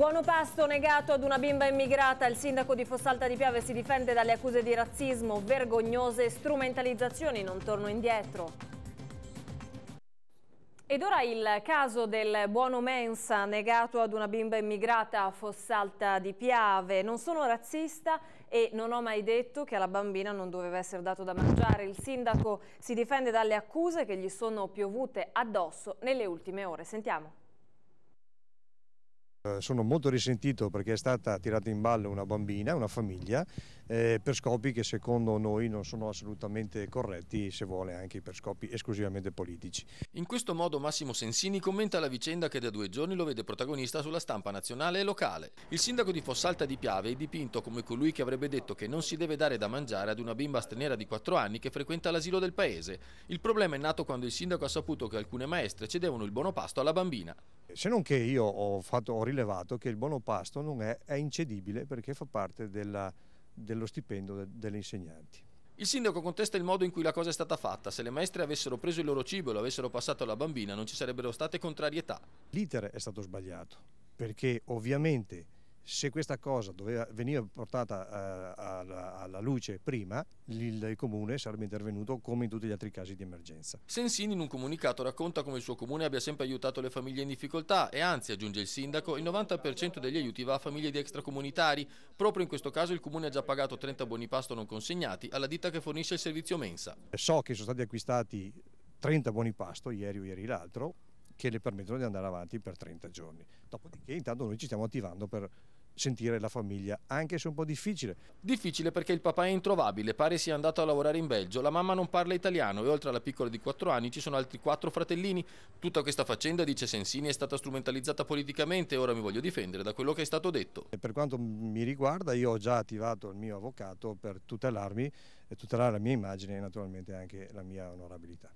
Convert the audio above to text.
Buono pasto negato ad una bimba immigrata. Il sindaco di Fossalta di Piave si difende dalle accuse di razzismo, vergognose strumentalizzazioni, non torno indietro. Ed ora il caso del buono mensa negato ad una bimba immigrata a Fossalta di Piave. Non sono razzista e non ho mai detto che alla bambina non doveva essere dato da mangiare. Il sindaco si difende dalle accuse che gli sono piovute addosso nelle ultime ore. Sentiamo. Sono molto risentito perché è stata tirata in ballo una bambina, una famiglia, per scopi che secondo noi non sono assolutamente corretti, se vuole anche per scopi esclusivamente politici. In questo modo Massimo Sensini commenta la vicenda che da 2 giorni lo vede protagonista sulla stampa nazionale e locale. Il sindaco di Fossalta di Piave è dipinto come colui che avrebbe detto che non si deve dare da mangiare ad una bimba straniera di 4 anni che frequenta l'asilo del paese. Il problema è nato quando il sindaco ha saputo che alcune maestre cedevano il buono pasto alla bambina. Se non che io ho rilevato che il buono pasto non è incedibile perché fa parte dello stipendio delle insegnanti. Il sindaco contesta il modo in cui la cosa è stata fatta. Se le maestre avessero preso il loro cibo e lo avessero passato alla bambina non ci sarebbero state contrarietà. L'iter è stato sbagliato perché ovviamente se questa cosa veniva portata alla luce prima, il comune sarebbe intervenuto come in tutti gli altri casi di emergenza. Sensini in un comunicato racconta come il suo comune abbia sempre aiutato le famiglie in difficoltà e anzi, aggiunge il sindaco, il 90% degli aiuti va a famiglie di extracomunitari. Proprio in questo caso il comune ha già pagato 30 buoni pasto non consegnati alla ditta che fornisce il servizio mensa. So che sono stati acquistati 30 buoni pasto, ieri o ieri l'altro, che le permettono di andare avanti per 30 giorni. Dopodiché intanto noi ci stiamo attivando per sentire la famiglia, anche se è un po' difficile. Difficile perché il papà è introvabile, pare sia andato a lavorare in Belgio, la mamma non parla italiano e oltre alla piccola di 4 anni ci sono altri 4 fratellini. Tutta questa faccenda, dice Sensini, è stata strumentalizzata politicamente e ora mi voglio difendere da quello che è stato detto. Per quanto mi riguarda io ho già attivato il mio avvocato per tutelarmi e tutelare la mia immagine e naturalmente anche la mia onorabilità.